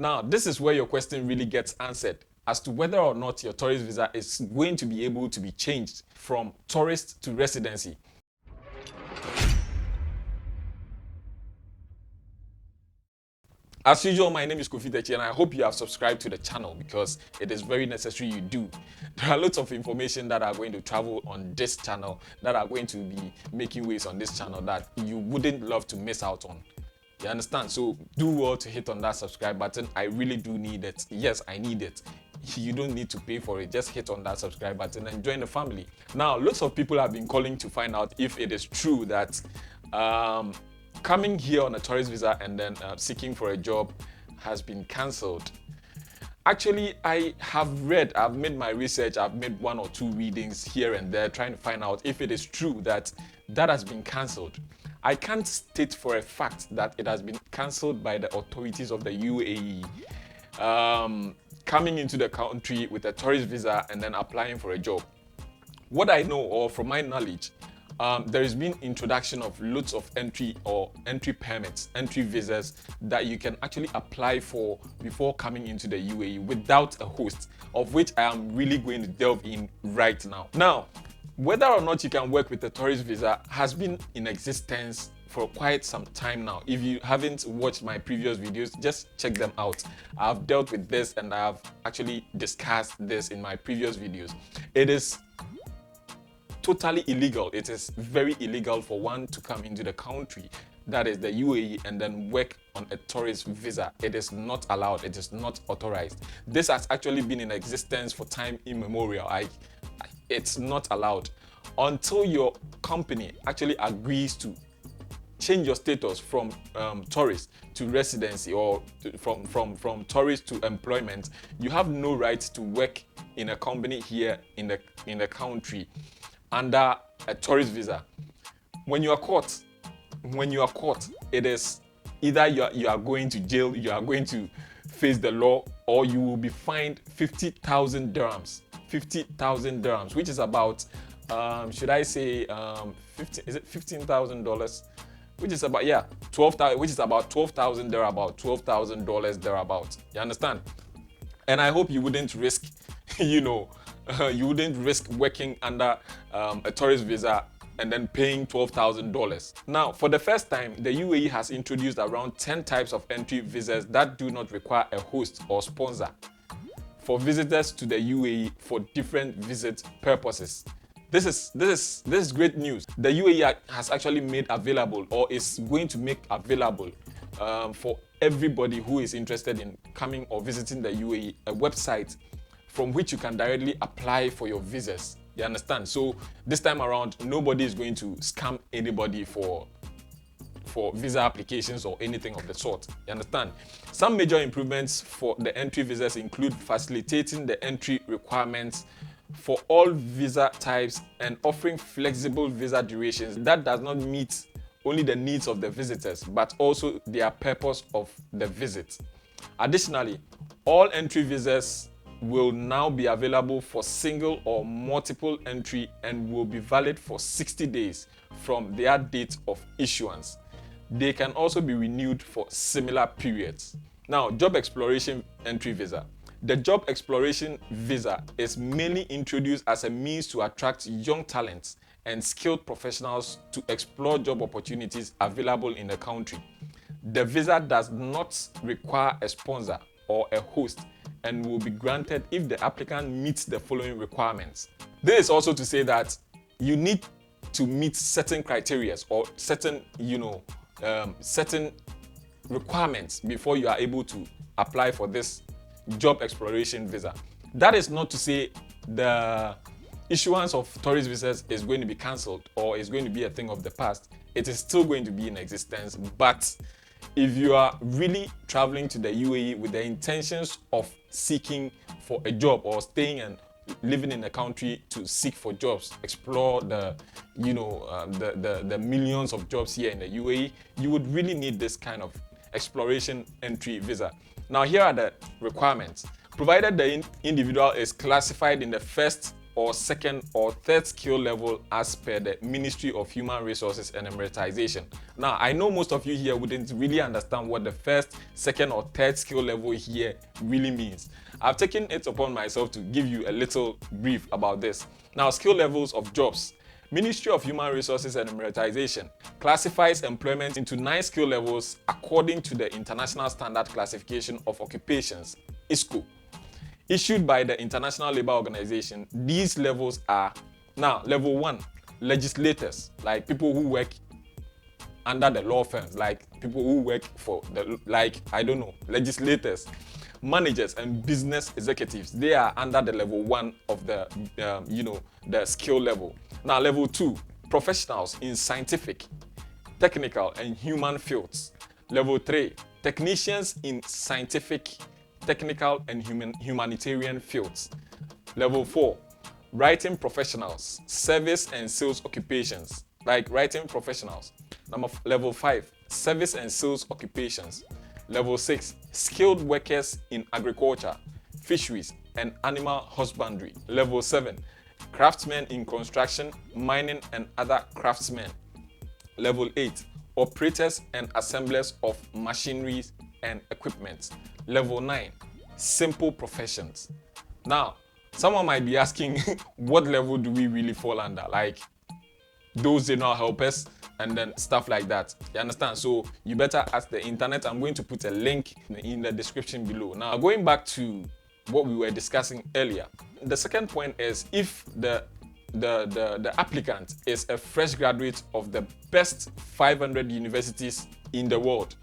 Now, this is where your question really gets answered as to whether or not your tourist visa is going to be able to be changed from tourist to residency. As usual, my name is Kofi Techi and I hope you have subscribed to the channel because it is very necessary you do. There are lots of information that are going to travel on this channel, that are going to be making waves on this channel that you wouldn't love to miss out on. You understand? So do well to hit on that subscribe button. I really do need it. Yes, I need it. You don't need to pay for it. Just hit on that subscribe button and join the family. Now, lots of people have been calling to find out if it is true that coming here on a tourist visa and then seeking for a job has been cancelled. Actually, I've made my research, I've made 1 or 2 readings here and there trying to find out if it is true that that has been cancelled. I can't state for a fact that it has been cancelled by the authorities of the UAE. Coming into the country with a tourist visa and then applying for a job. What I know, or from my knowledge, there has been introduction of lots of entry permits, entry visas that you can actually apply for before coming into the UAE without a host, of which I am really going to delve in right now. Now, whether or not you can work with a tourist visa has been in existence for quite some time now. If you haven't watched my previous videos, just check them out. I've dealt with this and I've actually discussed this in my previous videos. It is totally illegal. It is very illegal for one to come into the country, that is the UAE, and then work on a tourist visa. It is not allowed. It is not authorized. This has actually been in existence for time immemorial. It's not allowed until your company actually agrees to change your status from tourist to residency, or from tourist to employment. You have no right to work in a company here in the country under a tourist visa. When you are caught, it is either you are going to jail, you are going to face the law, or you will be fined 50,000 dirhams. 50,000 dirhams, which is about should I say is it $15,000? Which is about 12,000, which is about 12,000 thereabout, $12,000 thereabout. You understand? And I hope you wouldn't risk, you wouldn't risk working under a tourist visa and then paying $12,000. Now, for the first time, the UAE has introduced around 10 types of entry visas that do not require a host or sponsor for visitors to the UAE for different visit purposes. This is great news. The UAE has actually made available, or is going to make available for everybody who is interested in coming or visiting the UAE, a website from which you can directly apply for your visas. You understand? So this time around, nobody is going to scam anybody for visa applications or anything of the sort. You understand? Some major improvements for the entry visas include facilitating the entry requirements for all visa types and offering flexible visa durations that does not meet only the needs of the visitors but also their purpose of the visit. Additionally, all entry visas will now be available for single or multiple entry and will be valid for 60 days from their date of issuance. They can also be renewed for similar periods. Now, job exploration entry visa. The job exploration visa is mainly introduced as a means to attract young talents and skilled professionals to explore job opportunities available in the country. The visa does not require a sponsor or a host and will be granted if the applicant meets the following requirements. This is also to say that you need to meet certain criteria or certain, certain requirements before you are able to apply for this job exploration visa. That is not to say the issuance of tourist visas is going to be cancelled or is going to be a thing of the past. It is still going to be in existence, but if you are really traveling to the UAE with the intentions of seeking for a job or staying and living in the country to seek for jobs, explore the millions of jobs here in the UAE, you would really need this kind of exploration entry visa. Now, here are the requirements. Provided the individual is classified in the first or second or third skill level as per the Ministry of Human Resources and Emeritisation. Now, I know most of you here wouldn't really understand what the first, second or third skill level here really means. I've taken it upon myself to give you a little brief about this. Now, skill levels of jobs. Ministry of Human Resources and Emeritisation classifies employment into 9 skill levels according to the International Standard Classification of Occupations, ISCO, issued by the International Labour Organization. These levels are, now, level 1, legislators, like people who work under the law firms, like people who work for the, legislators. Managers and business executives, they are under the level 1 of the the skill level. Now, level 2, professionals in scientific, technical and human fields. Level 3, technicians in scientific, technical and humanitarian fields. Level 4, writing professionals, service and sales occupations, like writing professionals. Level 5, service and sales occupations. Level 6, skilled workers in agriculture, fisheries, and animal husbandry. Level 7, craftsmen in construction, mining, and other craftsmen. Level 8, operators and assemblers of machineries and equipment. Level 9, simple professions. Now, someone might be asking, what level do we really fall under? Like those general helpers and then stuff like that. You understand? So you better ask the internet. I'm going to put a link in the description below. Now, going back to what we were discussing earlier, the second point is if the applicant is a fresh graduate of the best 500 universities in the world.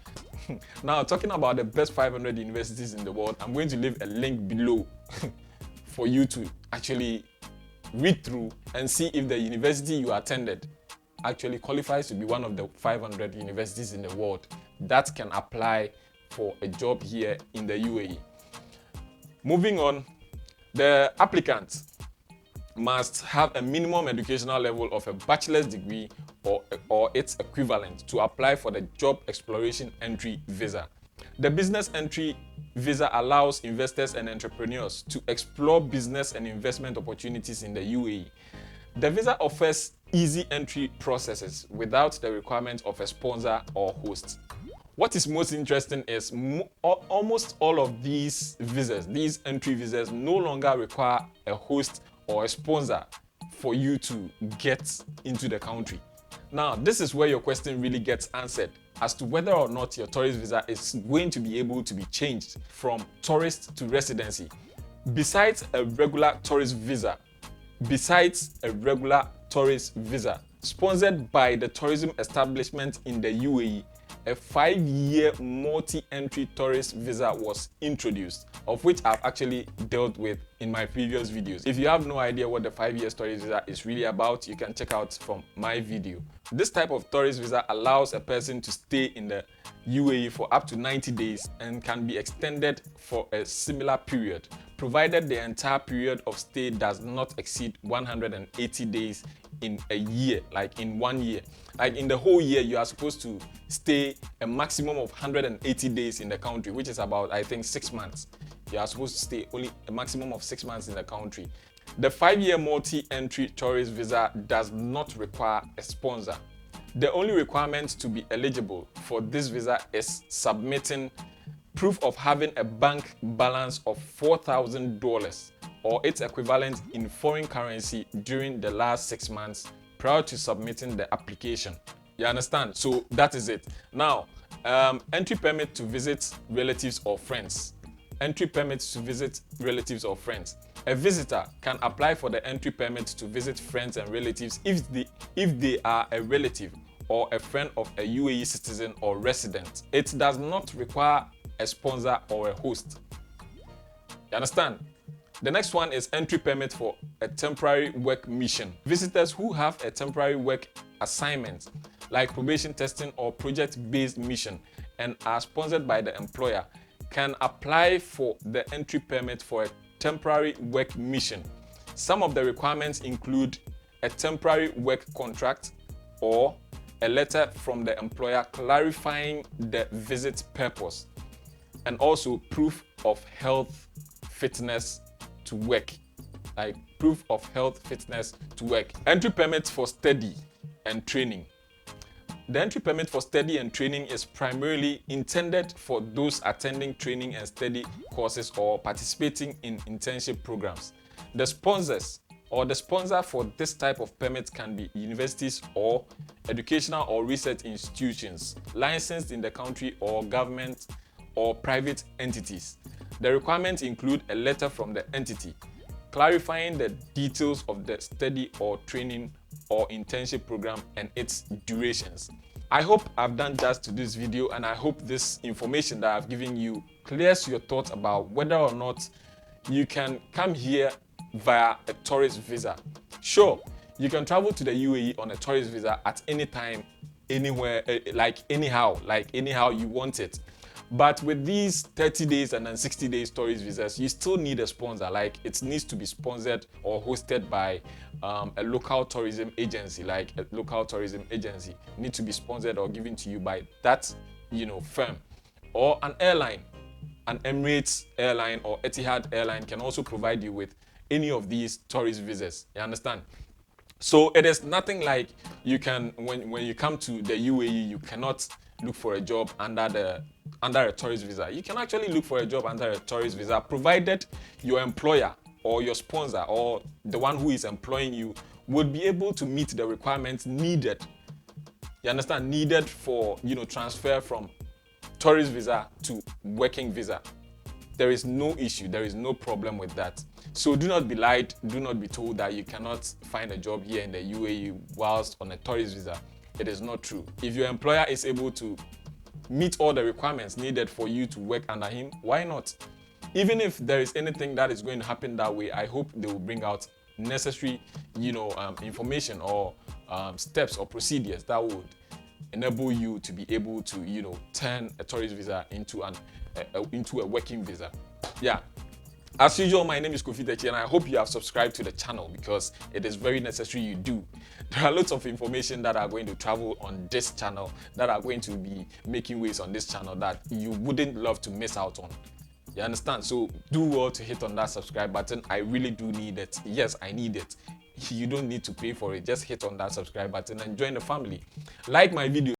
Now, talking about the best 500 universities in the world, I'm going to leave a link below for you to actually read through and see if the university you attended actually qualifies to be one of the 500 universities in the world that can apply for a job here in the UAE. Moving on, the applicant must have a minimum educational level of a bachelor's degree or its equivalent to apply for the job exploration entry visa. The business entry visa allows investors and entrepreneurs to explore business and investment opportunities in the UAE. The visa offers easy entry processes without the requirement of a sponsor or host. What is most interesting is almost all of these visas, these entry visas, no longer require a host or a sponsor for you to get into the country. Now, this is where your question really gets answered as to whether or not your tourist visa is going to be able to be changed from tourist to residency. Besides a regular tourist visa sponsored by the tourism establishment in the UAE, a 5-year multi-entry tourist visa was introduced, of which I've actually dealt with in my previous videos. If you have no idea what the 5-year tourist visa is really about, you can check out from my video. This type of tourist visa allows a person to stay in the UAE for up to 90 days and can be extended for a similar period, provided the entire period of stay does not exceed 180 days in a year, like in 1 year. Like in the whole year, you are supposed to stay a maximum of 180 days in the country, which is about, I think, 6 months. You are supposed to stay only a maximum of 6 months in the country. The 5-year multi-entry tourist visa does not require a sponsor. The only requirement to be eligible for this visa is submitting proof of having a bank balance of $4,000 or its equivalent in foreign currency during the last 6 months prior to submitting the application. You understand? So that is it. Now, entry permit to visit relatives or friends. Entry permits to visit relatives or friends. A visitor can apply for the entry permit to visit friends and relatives if they are a relative or a friend of a UAE citizen or resident. It does not require a sponsor or a host. You understand? The next one is entry permit for a temporary work mission. Visitors who have a temporary work assignment, like probation testing or project-based mission, and are sponsored by the employer, can apply for the entry permit for a temporary work mission. Some of the requirements include a temporary work contract or a letter from the employer clarifying the visit purpose, and also proof of health fitness to work. like proof of health fitness to work. Entry permit for study and training. The entry permit for study and training is primarily intended for those attending training and study courses or participating in internship programs. The sponsors or the sponsor for this type of permit can be universities or educational or research institutions licensed in the country or government or private entities. The requirements include a letter from the entity clarifying the details of the study or training or internship program and its durations. I hope I've done justice to this video, and I hope this information that I've given you clears your thoughts about whether or not you can come here via a tourist visa. Sure, you can travel to the UAE on a tourist visa at any time, anywhere, like anyhow you want it. But with these 30 days and then 60 days tourist visas, you still need a sponsor. Like, it needs to be sponsored or hosted by a local tourism agency, like a local tourism agency need to be sponsored or given to you by that, firm. Or an airline, an Emirates airline or Etihad airline can also provide you with any of these tourist visas. You understand? So it is nothing like you can, when you come to the UAE, you cannot look for a job under a tourist visa. You can actually look for a job under a tourist visa, provided your employer or your sponsor or the one who is employing you would be able to meet the requirements needed. You understand? Needed for, transfer from tourist visa to working visa. There is no issue. There is no problem with that. So do not be lied. Do not be told that you cannot find a job here in the UAE whilst on a tourist visa. It is not true. If your employer is able to meet all the requirements needed for you to work under him, why not? Even if there is anything that is going to happen that way, I hope they will bring out necessary, information or steps or procedures that would enable you to be able to, turn a tourist visa into a working visa. Yeah. As usual, my name is Kofi Techi, and I hope you have subscribed to the channel because it is very necessary you do. There are lots of information that are going to travel on this channel, that are going to be making waves on this channel that you wouldn't love to miss out on. You understand? So do well to hit on that subscribe button. I really do need it. Yes, I need it. You don't need to pay for it. Just hit on that subscribe button and join the family. Like my video.